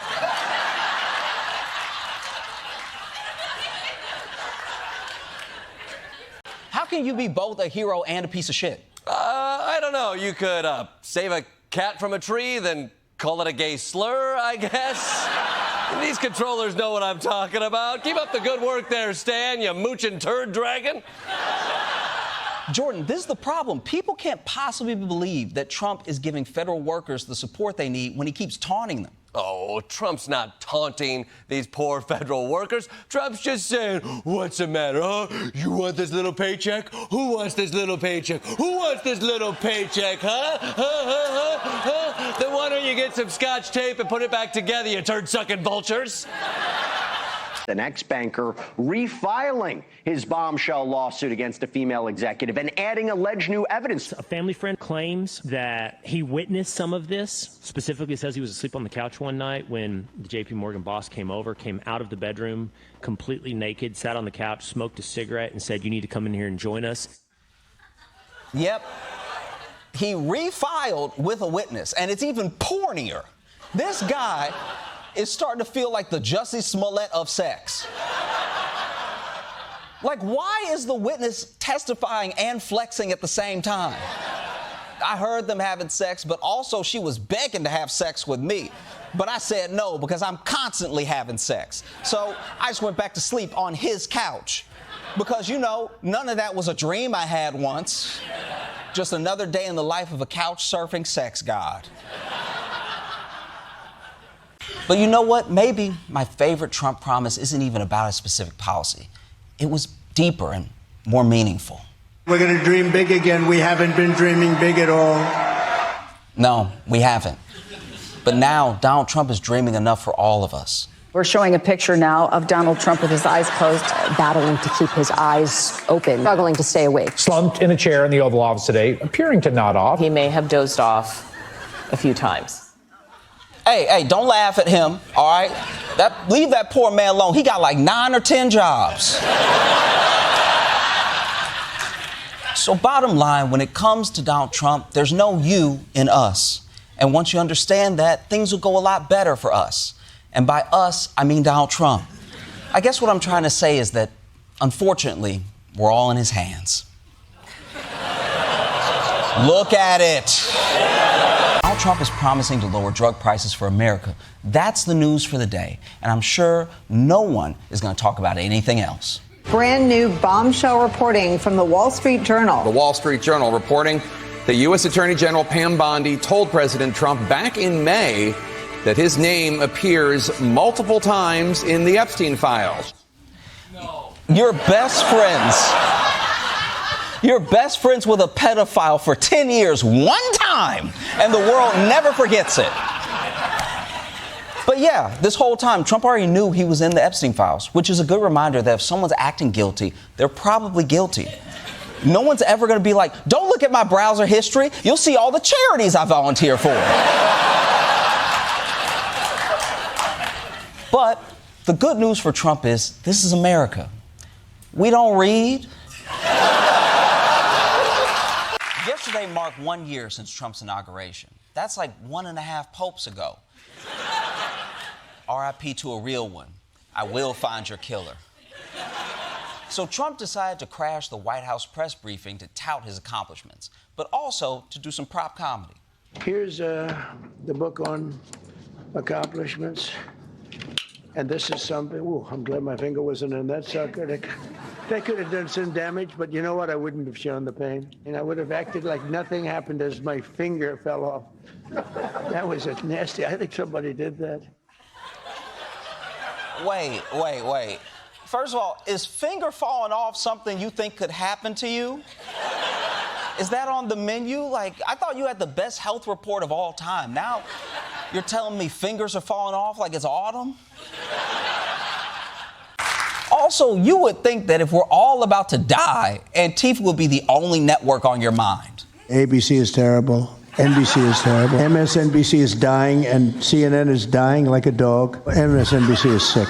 How can you be both a hero and a piece of shit? I don't know. You could save a cat from a tree, then call it a gay slur, I guess. These controllers know what I'm talking about. Keep up the good work there, Stan, you moochin' turd dragon. Jordan, this is the problem. People can't possibly believe that Trump is giving federal workers the support they need when he keeps taunting them. Oh, Trump's not taunting these poor federal workers. Trump's just saying, what's the matter, huh? You want this little paycheck? Who wants this little paycheck? Who wants this little paycheck, huh? Then why don't you get some scotch tape and put it back together, you turd-sucking vultures? An ex-banker refiling his bombshell lawsuit against a female executive and adding alleged new evidence. A family friend claims that he witnessed some of this, specifically says he was asleep on the couch one night when the JP Morgan boss came out of the bedroom completely naked, sat on the couch, smoked a cigarette, and said, you need to come in here and join us. Yep. He refiled with a witness, and it's even pornier. This guy is starting to feel like the Jussie Smollett of sex. Like, why is the witness testifying and flexing at the same time? I heard them having sex, but also she was begging to have sex with me. But I said no because I'm constantly having sex. So I just went back to sleep on his couch. Because, you know, none of that was a dream I had once. Just another day in the life of a couch surfing sex god. But you know what? Maybe my favorite Trump promise isn't even about a specific policy. It was deeper and more meaningful. We're going to dream big again. We haven't been dreaming big at all. No, we haven't. But now Donald Trump is dreaming enough for all of us. We're showing a picture now of Donald Trump with his eyes closed, battling to keep his eyes open, struggling to stay awake. Slumped in a chair in the Oval Office today, appearing to nod off. He may have dozed off a few times. Hey, don't laugh at him, all right? Leave that poor man alone. He got like 9 or 10 jobs. So bottom line, when it comes to Donald Trump, there's no you in us. And once you understand that, things will go a lot better for us. And by us, I mean Donald Trump. I guess what I'm trying to say is that, unfortunately, we're all in his hands. Look at it. Donald Trump is promising to lower drug prices for America. That's the news for the day. And I'm sure no one is going to talk about anything else. Brand new bombshell reporting from the Wall Street Journal. The Wall Street Journal reporting that U.S. Attorney General Pam Bondi told President Trump back in May that his name appears multiple times in the Epstein files. You're best friends. You're best friends with a pedophile for 10 years, one time, and the world never forgets it. But yeah, this whole time, Trump already knew he was in the Epstein files, which is a good reminder that if someone's acting guilty, they're probably guilty. No one's ever going to be like, don't look at my browser history. You'll see all the charities I volunteer for. But the good news for Trump is this is America. We don't read. Yesterday marked 1 year since Trump's inauguration. That's like 1.5 popes ago. R.I.P. to a real one. I will find your killer. So Trump decided to crash the White House press briefing to tout his accomplishments, but also to do some prop comedy. Here's the book on accomplishments. And this is something, ooh, I'm glad my finger wasn't in that sucker. That could have done some damage, but you know what? I wouldn't have shown the pain. And I would have acted like nothing happened as my finger fell off. That was a nasty, I think somebody did that. Wait. First of all, is finger falling off something you think could happen to you? Is that on the menu? Like, I thought you had the best health report of all time. Now you're telling me fingers are falling off like it's autumn? Also, you would think that if we're all about to die, Antifa would be the only network on your mind. ABC is terrible. NBC is terrible. MSNBC is dying, and CNN is dying like a dog. MSNBC is sick.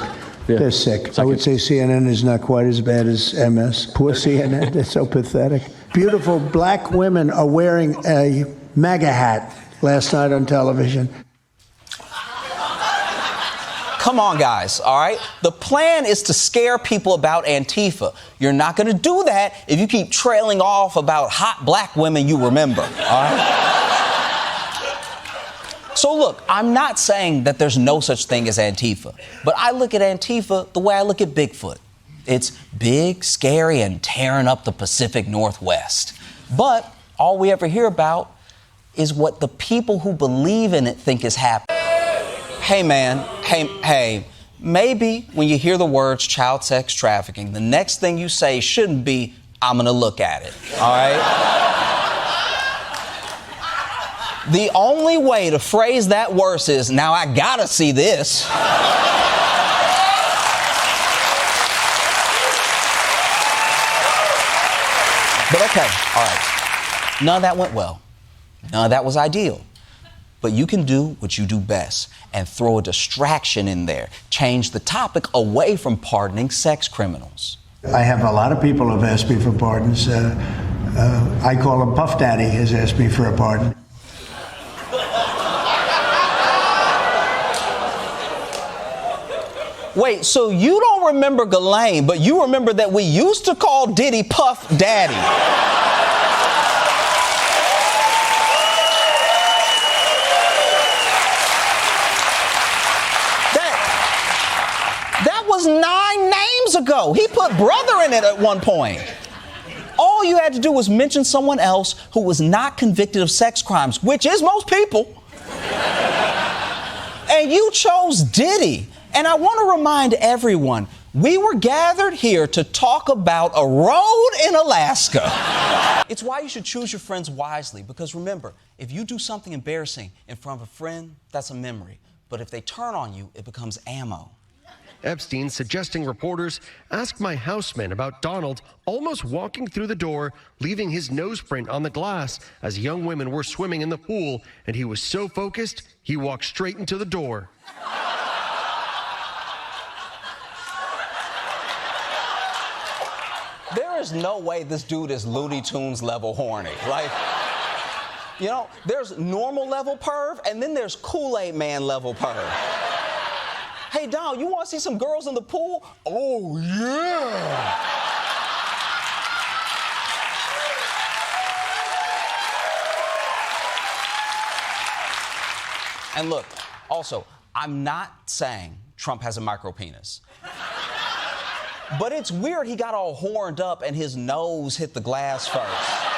Yeah. They're sick. I would say CNN is not quite as bad as MS. Poor CNN. They're so pathetic. Beautiful black women are wearing a MAGA hat last night on television. Come on, guys, all right? The plan is to scare people about Antifa. You're not going to do that if you keep trailing off about hot black women you remember, all right? So look, I'm not saying that there's no such thing as Antifa, but I look at Antifa the way I look at Bigfoot. It's big, scary, and tearing up the Pacific Northwest. But all we ever hear about is what the people who believe in it think is happening. Hey, man, hey, maybe when you hear the words child sex trafficking, the next thing you say shouldn't be, I'm gonna look at it, all right? The only way to phrase that worse is, now I gotta see this. But okay, all right. None of that went well. None of that was ideal. But you can do what you do best and throw a distraction in there. Change the topic away from pardoning sex criminals. I have a lot of people who have asked me for pardons. I call him Puff Daddy has asked me for a pardon. Wait, so you don't remember Ghislaine, but you remember that we used to call Diddy Puff Daddy. That was 9 names ago. He put brother in it at one point. All you had to do was mention someone else who was not convicted of sex crimes, which is most people. And you chose Diddy. And I want to remind everyone, we were gathered here to talk about a road in Alaska. It's why you should choose your friends wisely, because remember, if you do something embarrassing in front of a friend, that's a memory. But if they turn on you, it becomes ammo. Epstein suggesting reporters ask my houseman about Donald almost walking through the door, leaving his nose print on the glass as young women were swimming in the pool, and he was so focused, he walked straight into the door. There is no way this dude is Looney Tunes level horny. Like, you know, there's normal level perv, and then there's Kool-Aid Man level perv. Hey, Don, you want to see some girls in the pool? Oh, yeah. And look, also, I'm not saying Trump has a micro penis. But it's weird he got all horned up and his nose hit the glass first.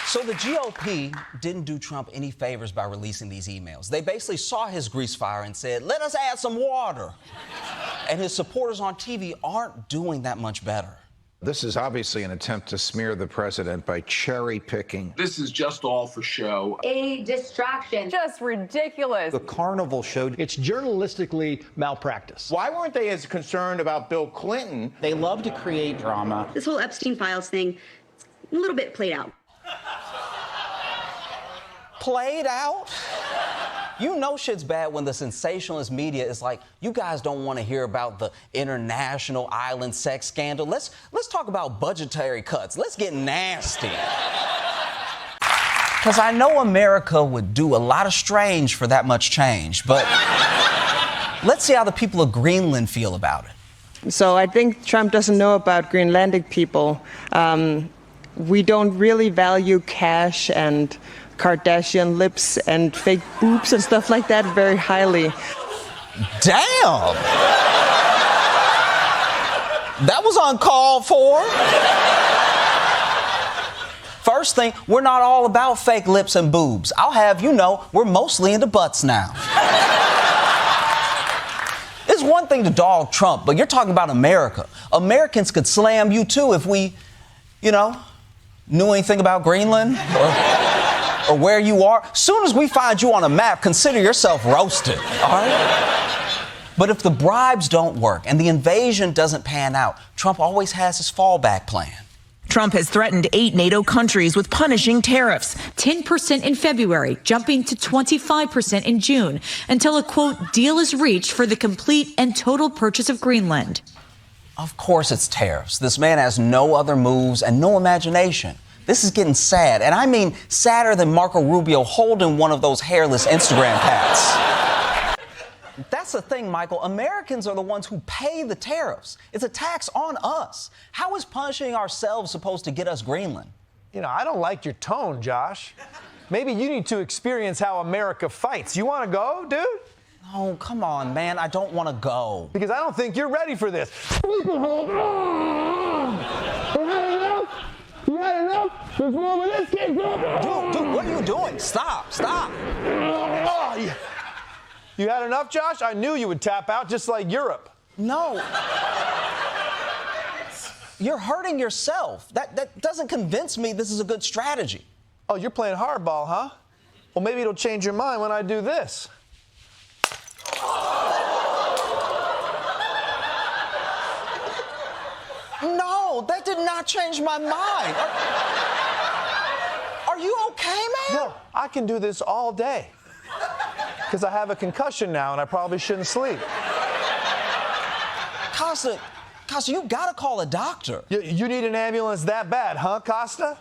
So the GOP didn't do Trump any favors by releasing these emails. They basically saw his grease fire and said, let us add some water. And his supporters on TV aren't doing that much better. This is obviously an attempt to smear the president by cherry picking. This is just all for show. A distraction. Just ridiculous. The Carnival showed it's journalistically malpractice. Why weren't they as concerned about Bill Clinton? They love to create drama. This whole Epstein Files thing, it's a little bit played out. Played out? You know shit's bad when the sensationalist media is like, you guys don't want to hear about the international island sex scandal. Let's talk about budgetary cuts. Let's get nasty. Because I know America would do a lot of strange for that much change, but let's see how the people of Greenland feel about it. So I think Trump doesn't know about Greenlandic people. We don't really value cash and Kardashian lips and fake boobs and stuff like that very highly. Damn! That was uncalled for. First thing, we're not all about fake lips and boobs. I'll have you know, we're mostly into butts now. It's one thing to dog Trump, but you're talking about America. Americans could slam you too if we, knew anything about Greenland or where you are. Soon as we find you on a map, consider yourself roasted, all right? But if the bribes don't work and the invasion doesn't pan out, Trump always has his fallback plan. Trump has threatened 8 NATO countries with punishing tariffs, 10% in February, jumping to 25% in June, until a, quote, deal is reached for the complete and total purchase of Greenland. Of course it's tariffs. This man has no other moves and no imagination. This is getting sad, and I mean sadder than Marco Rubio holding one of those hairless Instagram hats. That's the thing, Michael. Americans are the ones who pay the tariffs. It's a tax on us. How is punishing ourselves supposed to get us Greenland? I don't like your tone, Josh. Maybe you need to experience how America fights. You want to go, dude? Oh, come on, man. I don't want to go. Because I don't think you're ready for this. You had enough? There's more where this came from. Dude, what are you doing? Stop. Oh, you had enough, Josh? I knew you would tap out just like Europe. No. You're hurting yourself. That doesn't convince me this is a good strategy. Oh, you're playing hardball, huh? Well, maybe it'll change your mind when I do this. No, that did not change my mind. Are you okay, man? No, I can do this all day. Because I have a concussion now and I probably shouldn't sleep. Costa, you gotta call a doctor. You need an ambulance that bad, huh, Costa?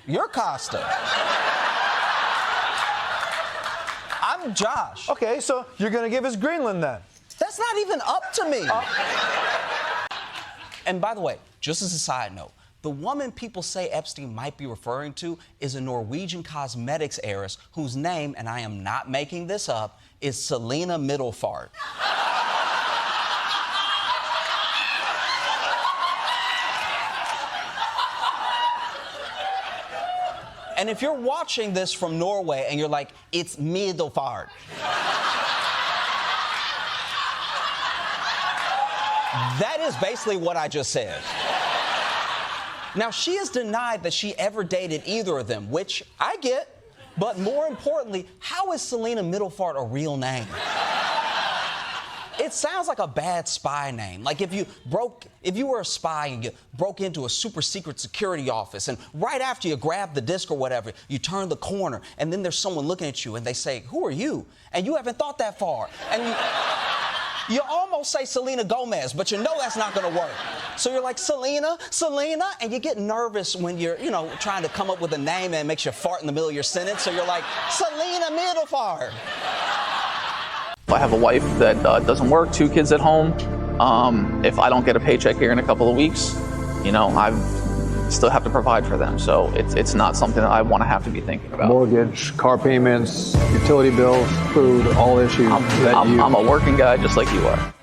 You're Costa. I'm Josh. Okay, so you're gonna give us Greenland then? That's not even up to me. And by the way, just as a side note, the woman people say Epstein might be referring to is a Norwegian cosmetics heiress whose name, and I am not making this up, is Selena Middlefart. And if you're watching this from Norway and you're like, it's Middlefart. That is basically what I just said. Now, she has denied that she ever dated either of them, which I get. But more importantly, how is Selena Middlefart a real name? It sounds like a bad spy name. Like if you were a spy and you broke into a super secret security office and right after you grabbed the disc or whatever, you turn the corner and then there's someone looking at you and they say, who are you? And you haven't thought that far. And you almost say Selena Gomez, but you know that's not gonna work. So you're like, Selena, and you get nervous when you're, trying to come up with a name and it makes you fart in the middle of your sentence. So you're like, Selena Middlefart. I have a wife that doesn't work, 2 kids at home. If I don't get a paycheck here in a couple of weeks, I've still have to provide for them. So it's not something that I want to have to be thinking about. Mortgage, car payments, utility bills, food, all issues. I'm a working guy just like you are.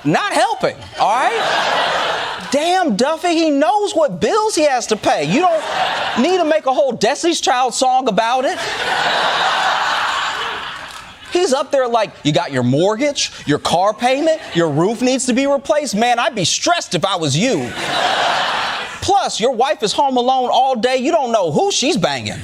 Not helping, all right? Damn, Duffy, he knows what bills he has to pay. You don't need to make a whole Destiny's Child song about it. He's up there like, you got your mortgage, your car payment, your roof needs to be replaced. Man, I'd be stressed if I was you. Plus, your wife is home alone all day. You don't know who she's banging.